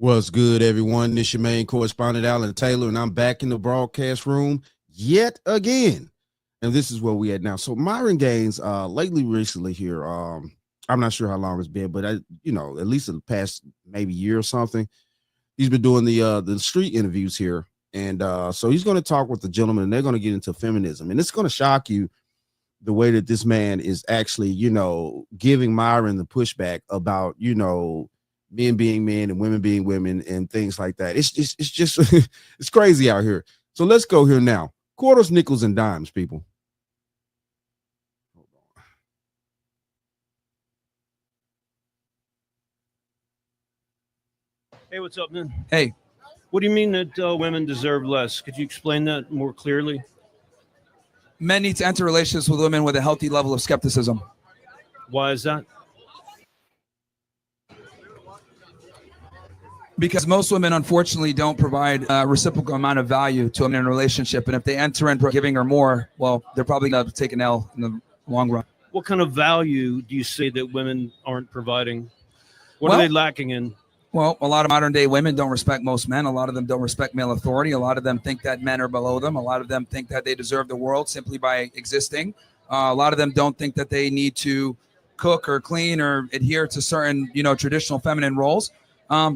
What's good, everyone? This your main correspondent, Alan Taylor, and I'm back in the broadcast room yet again. And this is where we at now. So Myron Gaines, recently here, I'm not sure how long it's been, but at least in the past maybe year or something, he's been doing the street interviews here. And so he's going to talk with the gentleman, and they're going to get into feminism. And it's going to shock you the way that this man is actually, giving Myron the pushback about, men being men and women being women and things like that. It's just it's crazy out here. So let's go here now. Quarters, nickels, and dimes, people. Hold on. Hey, what's up, man? Hey. What do you mean that women deserve less? Could you explain that more clearly? Men need to enter relationships with women with a healthy level of skepticism. Why is that? Because most women, unfortunately, don't provide a reciprocal amount of value to a man in a relationship. And if they enter in giving her more, well, they're probably going to take an L in the long run. What kind of value do you say that women aren't providing? What are they lacking in? Well, a lot of modern day women don't respect most men. A lot of them don't respect male authority. A lot of them think that men are below them. A lot of them think that they deserve the world simply by existing. A lot of them don't think that they need to cook or clean or adhere to certain, traditional feminine roles.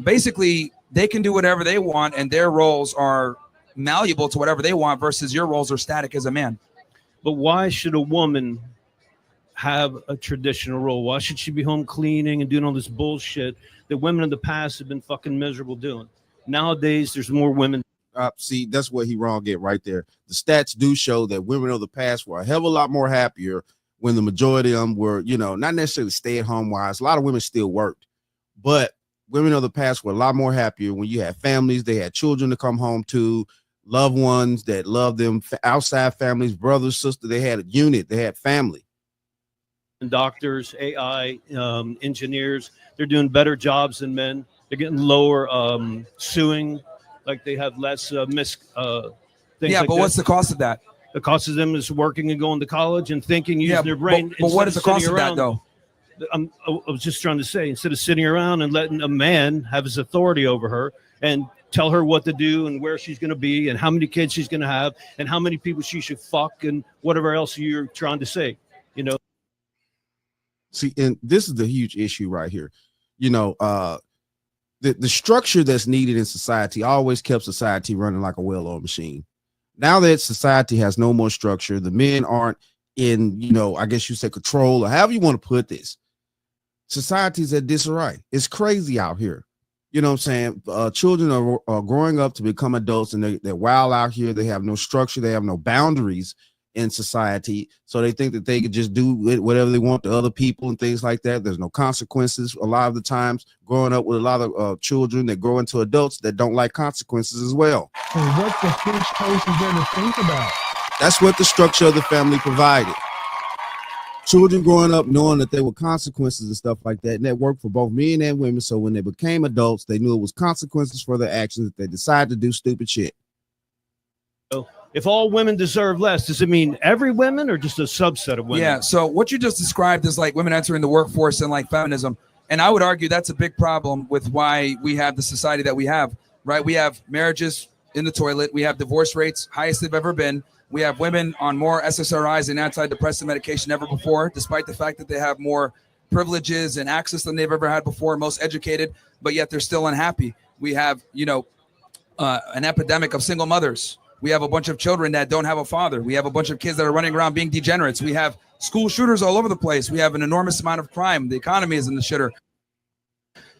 Basically, they can do whatever they want, and their roles are malleable to whatever they want versus your roles are static as a man. But why should a woman have a traditional role? Why should she be home cleaning and doing all this bullshit that women in the past have been fucking miserable doing? Nowadays, there's more women. See, that's what he wrong at right there. The stats do show that women of the past were a hell of a lot more happier when the majority of them were, not necessarily stay-at-home wives. A lot of women still worked, but women of the past were a lot more happier when you had families. They had children to come home to, loved ones that loved them, outside families, brothers, sisters. They had a unit. They had family. Doctors, AI, engineers, they're doing better jobs than men. They're getting lower suing, like they have less things. Yeah, like but what's the cost of that? The cost of them is working and going to college and thinking, using their brain. But what is the cost of that, though? I was just trying to say, instead of sitting around and letting a man have his authority over her and tell her what to do and where she's going to be and how many kids she's going to have and how many people she should fuck and whatever else you're trying to say, See, and this is the huge issue right here. The structure that's needed in society always kept society running like a well-oiled machine. Now that society has no more structure, the men aren't in, I guess you say control or however you want to put this. Society's at disarray. It's crazy out here. You know what I'm saying? Children are growing up to become adults, and they're wild out here. They have no structure. They have no boundaries in society. So they think that they could just do whatever they want to other people and things like that. There's no consequences. A lot of the times growing up with a lot of children that grow into adults that don't like consequences as well. So what the fish toast is there to think about? That's what the structure of the family provided. Children growing up knowing that there were consequences and stuff like that, and that worked for both men and women. So when they became adults, they knew it was consequences for their actions if they decided to do stupid shit. So if all women deserve less, does it mean every woman or just a subset of women? Yeah, so what you just described is like women entering the workforce and like feminism. And I would argue that's a big problem with why we have the society that we have, right? We have marriages in the toilet. We have divorce rates, highest they've ever been. We have women on more SSRIs and antidepressant medication ever before, despite the fact that they have more privileges and access than they've ever had before, most educated, but yet they're still unhappy. We have, an epidemic of single mothers. We have a bunch of children that don't have a father. We have a bunch of kids that are running around being degenerates. We have school shooters all over the place. We have an enormous amount of crime. The economy is in the shitter.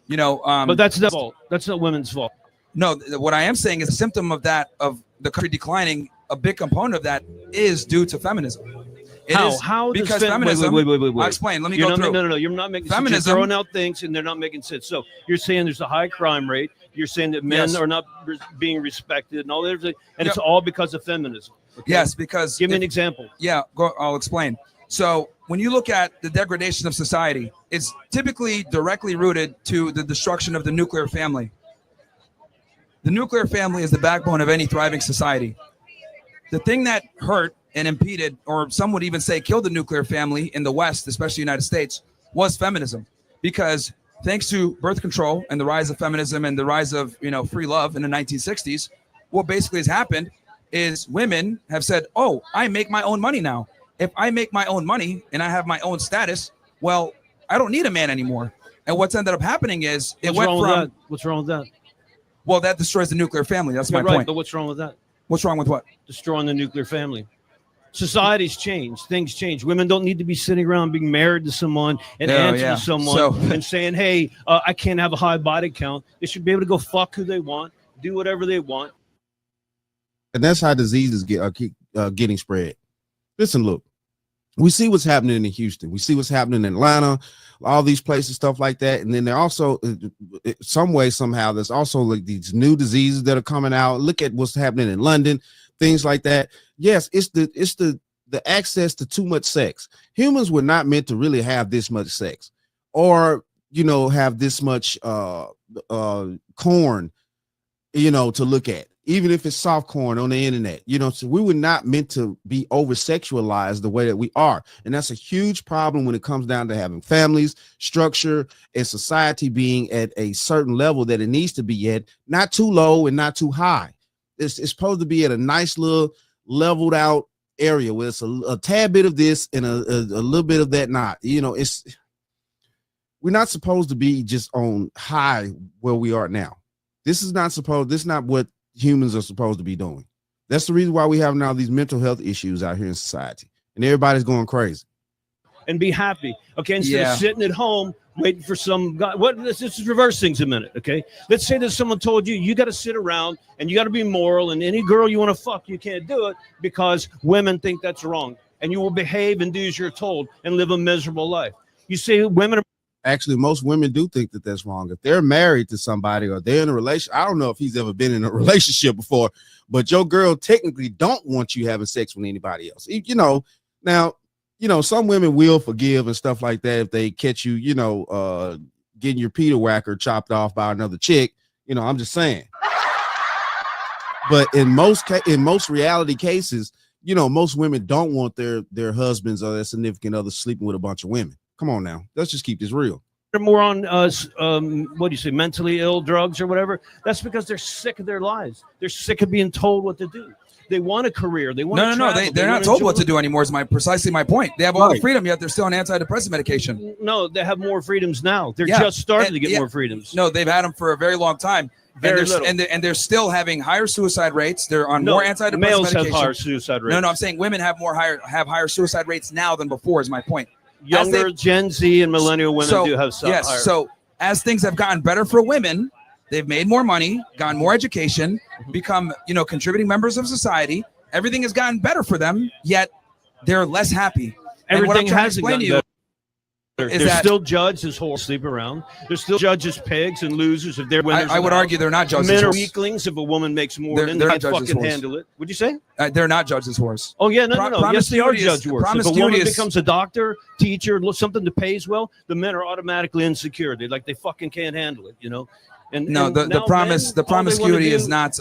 But that's not fault. That's not women's fault. No, what I am saying is a symptom of that, of the country declining. A big component of that is due to feminism. How? Because feminism. Wait. I'll explain. Let me go through. No. You're not making feminism. Sense. You're throwing out things and they're not making sense. So you're saying there's a high crime rate. You're saying that men are not being respected and all that, and it's all because of feminism. Okay? Yes, because give me an example. Yeah, I'll explain. So when you look at the degradation of society, it's typically directly rooted to the destruction of the nuclear family. The nuclear family is the backbone of any thriving society. The thing that hurt and impeded, or some would even say killed the nuclear family in the West, especially the United States, was feminism. Because thanks to birth control and the rise of feminism and the rise of, free love in the 1960s, what basically has happened is women have said, oh, I make my own money now. If I make my own money and I have my own status, well, I don't need a man anymore. And what's ended up happening is What's wrong with that? Well, that destroys the nuclear family. That's my right, point. But what's wrong with that? What's wrong with what? Destroying the nuclear family. Society's changed. Things change. Women don't need to be sitting around being married to someone and answering to someone and saying, hey, I can't have a high body count. They should be able to go fuck who they want, do whatever they want. And that's how diseases keep getting spread. Listen, look, we see what's happening in Houston. We see what's happening in Atlanta, all these places, stuff like that. And then there also, some way, somehow, there's also like these new diseases that are coming out. Look at what's happening in London, things like that. Yes, it's the access to too much sex. Humans were not meant to really have this much sex, or have this much corn, to look at. Even if it's soft corn on the internet, so we were not meant to be over sexualized the way that we are. And that's a huge problem when it comes down to having families, structure, and society being at a certain level that it needs to be at, not too low and not too high. It's supposed to be at a nice little leveled out area where it's a tad bit of this and a little bit of that. We're not supposed to be just on high where we are now. This is not what humans are supposed to be doing. That's the reason why we have now these mental health issues out here in society, and everybody's going crazy. And be happy, okay? Instead of sitting at home waiting for some guy. Let's just reverse things a minute, okay? Let's say that someone told you got to sit around and you got to be moral, and any girl you want to fuck, you can't do it because women think that's wrong, and you will behave and do as you're told and live a miserable life. You say women are. Actually, most women do think that that's wrong. If they're married to somebody or they're in a relationship, I don't know if he's ever been in a relationship before, but your girl technically don't want you having sex with anybody else. Now, some women will forgive and stuff like that if they catch you, getting your Peter whacker chopped off by another chick. I'm just saying. But in most reality cases, most women don't want their husbands or their significant others sleeping with a bunch of women. Come on now, let's just keep this real. They're more on what do you say, mentally ill drugs or whatever. That's because they're sick of their lives. They're sick of being told what to do. They want a career. They want they're not told what to do anymore. Is precisely my point. They have all the freedom, yet they're still on antidepressant medication. No, they have more freedoms now. They're just starting to get more freedoms. No, they've had them for a very long time. And they're still having higher suicide rates. They're on more antidepressant males medication. Have higher suicide rates. No, I'm saying women have higher suicide rates now than before. Is my point. Younger Gen Z and millennial women do have some higher. So as things have gotten better for women, they've made more money, gotten more education, become contributing members of society. Everything has gotten better for them, yet they're less happy. Everything hasn't gotten better. They're still judged as whores sleep around. They're still judged as pigs and losers if they're winners. I would argue they're not judged Men as are whores. Weaklings if a woman makes more than they can't fucking handle it. What'd you say? They're not judged as whores. Oh, yeah, no. Yes, they are judged worse. If a woman becomes a doctor, teacher, something that pays well, the men are automatically insecure. They fucking can't handle it, And the promiscuity is not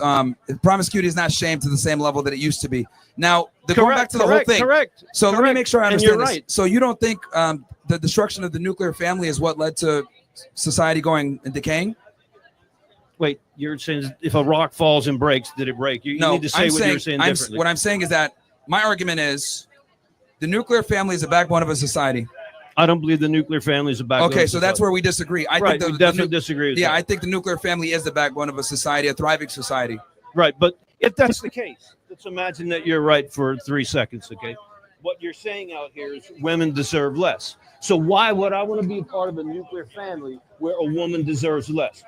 promiscuity is not shamed to the same level that it used to be. Now, going back to the whole thing. Correct. So let me make sure I understand this. Right. So you don't think the destruction of the nuclear family is what led to society going and decaying? Wait, you're saying if a rock falls and breaks, did it break? You need to say what you're saying differently. What I'm saying is that my argument is the nuclear family is the backbone of a society. I don't believe the nuclear family is a backbone. Okay, so that's where we disagree. I think we definitely disagree with that. I think the nuclear family is the backbone of a society, a thriving society. Right, but if that's the case, let's imagine that you're right for 3 seconds, okay? What you're saying out here is women deserve less. So why would I want to be a part of a nuclear family where a woman deserves less?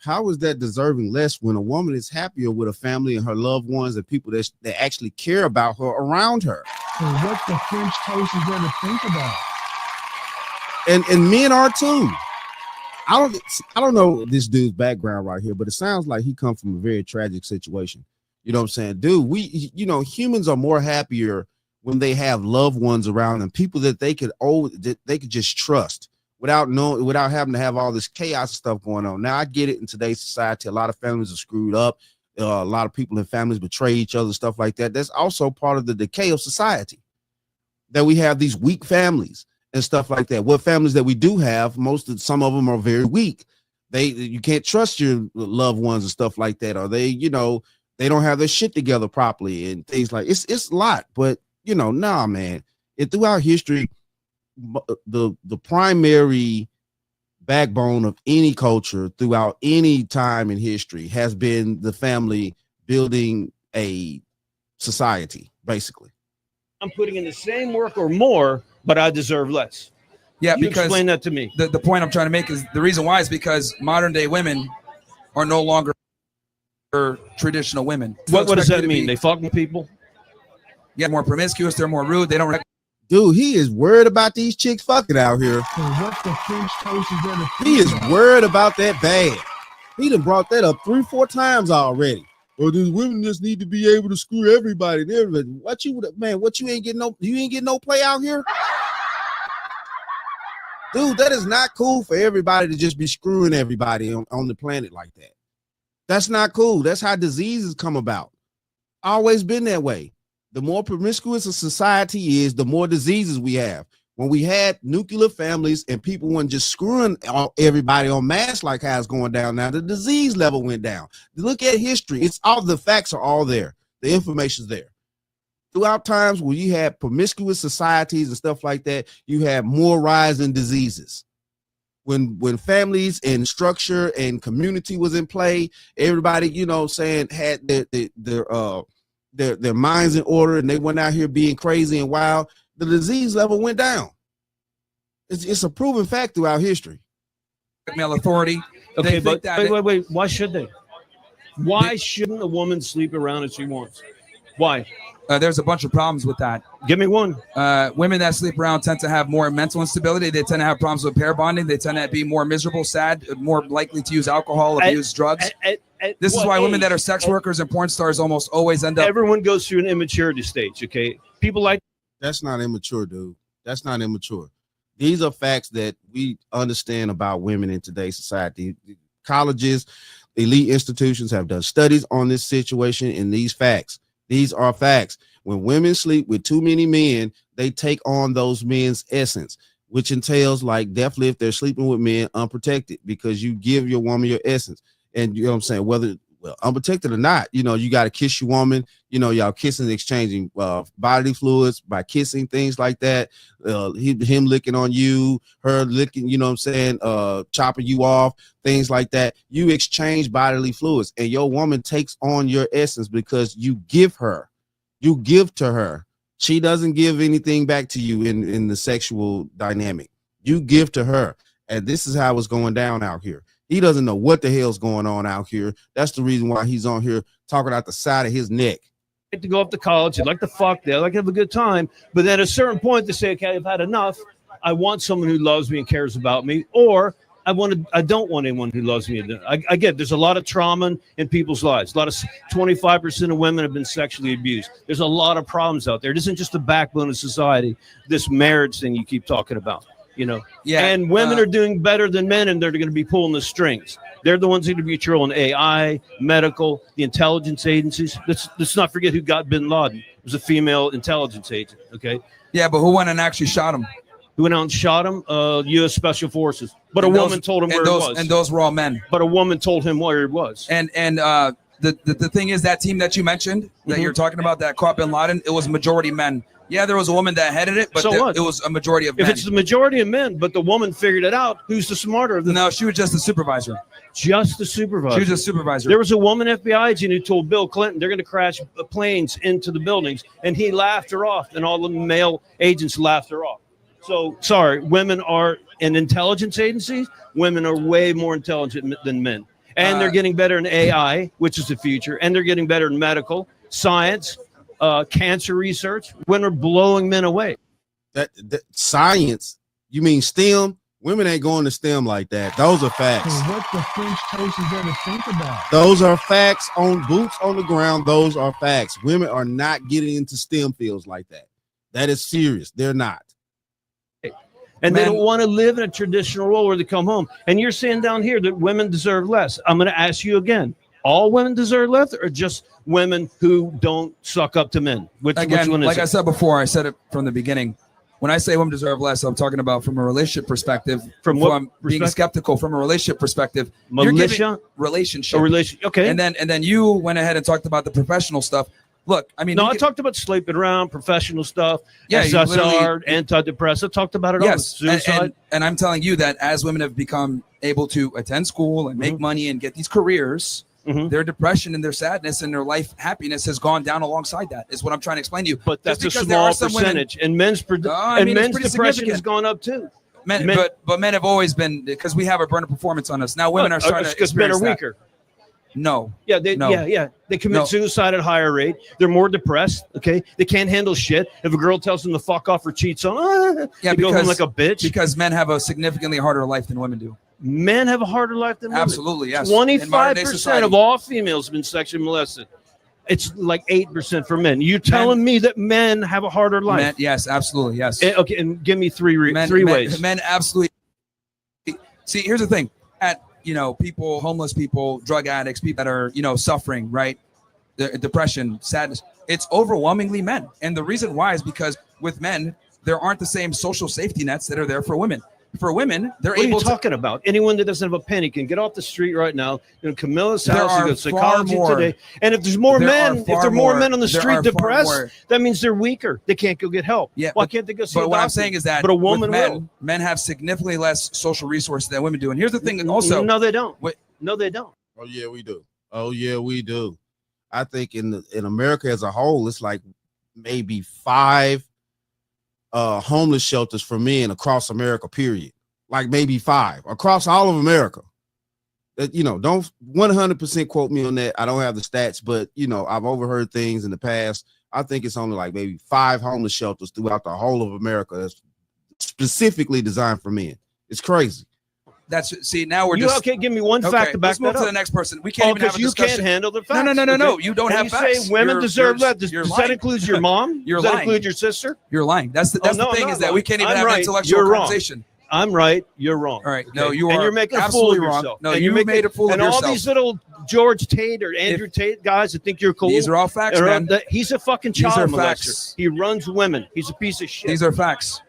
How is that deserving less when a woman is happier with a family and her loved ones and people that actually care about her around her? So what the French toast is there to think about? And men are too. I don't know this dude's background right here, but it sounds like he comes from a very tragic situation. You know what I'm saying? Dude, humans are more happier when they have loved ones around them, people that they could just trust without having to have all this chaos stuff going on. Now I get it. In today's society, a lot of families are screwed up. A lot of people in families betray each other, stuff like that. That's also part of the decay of society, that we have these weak families. and stuff like that. What families that we do have, some of them are very weak. You can't trust your loved ones and stuff like that, or they don't have their shit together properly and things like it's a lot. But nah, man, throughout history, the primary backbone of any culture throughout any time in history has been the family building a society, basically. I'm putting in the same work or more, but I deserve less. Yeah, you because explain that to me. The point I'm trying to make is the reason why is because modern day women are no longer traditional women. What does that mean? They fucking people? Yeah, more promiscuous. They're more rude. They don't. Dude, he is worried about these chicks fucking out here. What the French toast is that? He is worried about that bad. He done brought that up 3-4 times already. Well, these women just need to be able to screw everybody and everybody. What you ain't getting no play out here? Dude, that is not cool for everybody to just be screwing everybody on the planet like that. That's not cool. That's how diseases come about. Always been that way. The more promiscuous a society is, the more diseases we have. When we had nuclear families and people weren't just screwing everybody en masse like how it's going down now, the disease level went down. Look at history. It's all the facts are all there. The information's there. Throughout times where you had promiscuous societies and stuff like that, you had more rise in diseases. When families and structure and community was in play, everybody, had their minds in order and they went out here being crazy and wild, the disease level went down. It's a proven fact throughout history. Male authority. Okay, but wait. Why should they? Why shouldn't a woman sleep around as she wants? Why? There's a bunch of problems with that. Give me one. Women that sleep around tend to have more mental instability. They tend to have problems with pair bonding. They tend to be more miserable, sad, more likely to use alcohol, abuse drugs. This is why women that are sex workers and porn stars almost always end up. Everyone goes through an immaturity stage, okay? People like. That's not immature, dude. That's not immature. These are facts that we understand about women in today's society. Colleges, elite institutions have done studies on this situation and these facts. These are facts. When women sleep with too many men, they take on those men's essence, which entails like definitely if they're sleeping with men unprotected, because you give your woman your essence. And you know what I'm saying? Whether unprotected or not, you got to kiss your woman, y'all kissing, exchanging bodily fluids by kissing, things like that. Him licking on you, her licking, chopping you off, things like that. You exchange bodily fluids and your woman takes on your essence because you give to her. She doesn't give anything back to you in the sexual dynamic. You give to her. And this is how it's going down out here. He doesn't know what the hell's going on out here. That's the reason why he's on here talking out the side of his neck. Like to go up to college, I'd like to fuck there, I'd like to have a good time. But then at a certain point, they say, okay, I've had enough. I want someone who loves me and cares about me, or I don't want anyone who loves me. I get there's a lot of trauma in people's lives. A lot of 25% of women have been sexually abused. There's a lot of problems out there. It isn't just the backbone of society, this marriage thing you keep talking about. And women are doing better than men, and they're going to be pulling the strings. They're the ones who are going to be controlling AI, medical, the intelligence agencies. Let's not forget who got bin Laden. It was a female intelligence agent. Okay. Yeah, but who went and actually shot him? Who went out and shot him? U.S. Special Forces. But a woman told him where it was. And those were all men. But a woman told him where it was. And the thing is, that team that you mentioned that you're talking about that caught bin Laden, it was majority men. Yeah, there was a woman that headed it, but it was a majority of men. If it's the majority of men, but the woman figured it out, who's the smarter of them? No, she was just the supervisor. Just the supervisor. She was just supervisor. There was a woman FBI agent who told Bill Clinton they're going to crash planes into the buildings, and he laughed her off, and all the male agents laughed her off. So, sorry, women are in intelligence agencies. Women are way more intelligent than men. And they're getting better in AI, which is the future, and they're getting better in medical, science, cancer research. Women are blowing men away. That science, you mean STEM? Women ain't going to STEM like that. Those are facts. What the French toast is there to think about? Those are facts on boots on the ground. Those are facts. Women are not getting into STEM fields like that. That is serious. They're not. And they don't want to live in a traditional role where they come home. And you're saying down here that women deserve less. I'm going to ask you again. All women deserve less, or just women who don't suck up to men? Which one is like it? I said before, I said it from the beginning. When I say women deserve less, I'm talking about from a relationship perspective. From what being perspective? skeptical from a relationship perspective. Militia? Relationship. A relation. Okay. And then you went ahead and talked about the professional stuff. Look, I mean, no, I talked about sleeping around, professional stuff, Yeah, you SSR, antidepressant. I talked about it all. yes, Suicide. and I'm telling you that as women have become able to attend school and make money and get these careers, their depression and their sadness and their life happiness has gone down alongside that. Is what I'm trying to explain to you. But Just that's a because there are small some women- percentage, and men's it's men's pretty depression has significant. gone up too. Men, but men have always been, because we have a burner performance on us. Now women are starting to because men are experience that. weaker. No. Yeah, they No. they commit No. suicide at a higher rate. They're more depressed. Okay, they can't handle shit. If a girl tells them to fuck off or cheats on, they go home like a bitch. Because men have a significantly harder life than women do. Men have a harder life than women. Absolutely, yes. In modern day 25% society. of all females have been sexually molested. It's like 8% for men. You're telling me that men have a harder life? Men, yes, absolutely, yes. Okay, and give me three Men- ways. Men absolutely. See, here's the thing. People, homeless people, drug addicts, people that are, suffering, right? The depression, sadness. It's overwhelmingly men. And the reason why is because with men, there aren't the same social safety nets that are there for women. For women, they're What are able you talking about? Anyone that doesn't have a penny can get off the street right now. Camilla's There house, you are go to far psychology more- today. And if there's more there men, are if far there are more more- men on the there street are far depressed, more- that means they're weaker. They can't go get help. Yeah, Why but- can't they go see But a what I'm doctor? saying is that but a woman with will. men have significantly less social resources than women do. And here's the thing also. No, they don't. Wait. No, they don't. Oh yeah, we do. Oh yeah, we do. I think in America as a whole, it's like maybe 5 homeless shelters for men across America, period. Like maybe 5 across all of America. Don't 100% quote me on that. I don't have the stats, but I've overheard things in the past. I think it's only like maybe 5 homeless shelters throughout the whole of America that's specifically designed for men. It's crazy. Now we're just okay. Give me one fact to back let's move that to up. the next person. We can't even have a you discussion. can't handle the facts. No. You don't and have you facts. say women deserve that. You're Does lying. that include your mom? You're Does that lying. include your sister? You're lying. That's the no, thing I'm is not that we lying. can't even I'm have right. an intellectual You're wrong. conversation. I'm right. You're wrong. All right. Okay? No, you are and you're making a fool absolutely of wrong. yourself. No, and you you're made a fool of and yourself. all these little George Tate or Andrew Tate guys that think you're cool. These are all facts, man. He's a fucking These child are molester. facts. He runs women. He's a piece of shit. These are facts.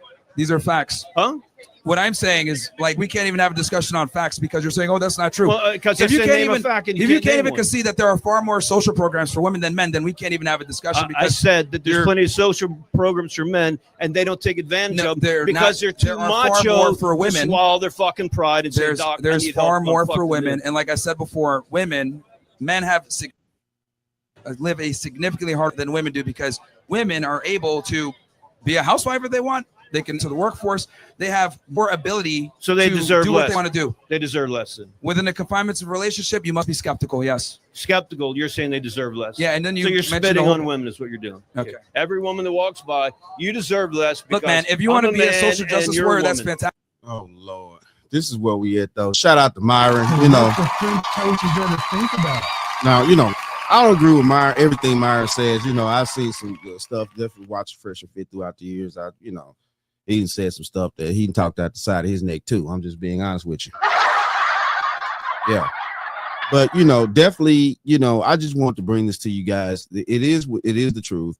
Huh? What I'm saying is, like, we can't even have a discussion on facts because you're saying, "Oh, that's not true." Well, because if you can't name even, a fact and if you can't name even one. concede that there are far more social programs for women than men, then we can't even have a discussion. I Because said that there's plenty of social programs for men, and they don't take advantage of them because they're too there are far macho more for women. to swallow their fucking pride and say, there's "Doc, I there's need far help. more I'm for fucking women, in." and like I said before, men have live a significantly harder than women do because women are able to be a housewife if they want. They can to the workforce. They have more ability. So they to deserve do less. what they want to do. They deserve less. Then. Within the confinements of a relationship, you must be skeptical. Yes. Skeptical. You're saying they deserve less. Yeah, and then you so you're mentioned spitting the on whole- women is what you're doing. Okay. Every woman that walks by, you deserve less. Look, because man, if you I'm want to be a man social and justice you're a warrior, that's woman. fantastic. Oh Lord, this is where we at though. Shout out to Myron. You know, What the French toast is there to think about? now I don't agree with Myron. Everything Myron says. I've seen some good stuff. Definitely watched Fresh and Fit throughout the years. He even said some stuff that he talked out the side of his neck too. I'm just being honest with you. Yeah. But definitely, I just want to bring this to you guys. It is the truth.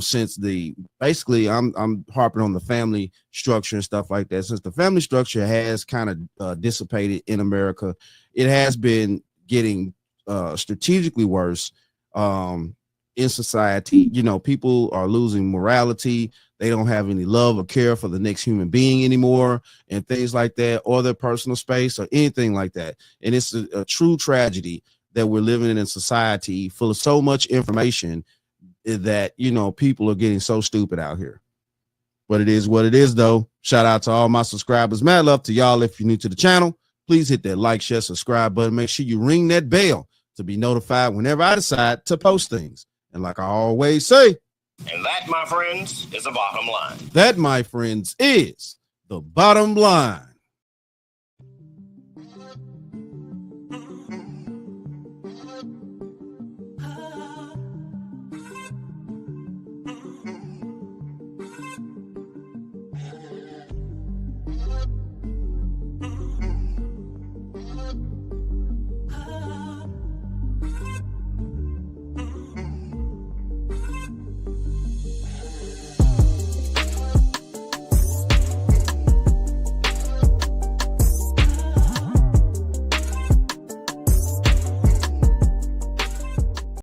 Since basically I'm harping on the family structure and stuff like that. Since the family structure has kind of dissipated in America, it has been getting strategically worse in society. People are losing morality. They don't have any love or care for the next human being anymore and things like that, or their personal space or anything like that. And it's a true tragedy that we're living in a society full of so much information that, people are getting so stupid out here. But it is what it is, though. Shout out to all my subscribers. Mad love to y'all. If you're new to the channel, please hit that like, share, subscribe button. Make sure you ring that bell to be notified whenever I decide to post things. And like I always say, and that, my friends, is the bottom line. That, my friends, is the bottom line.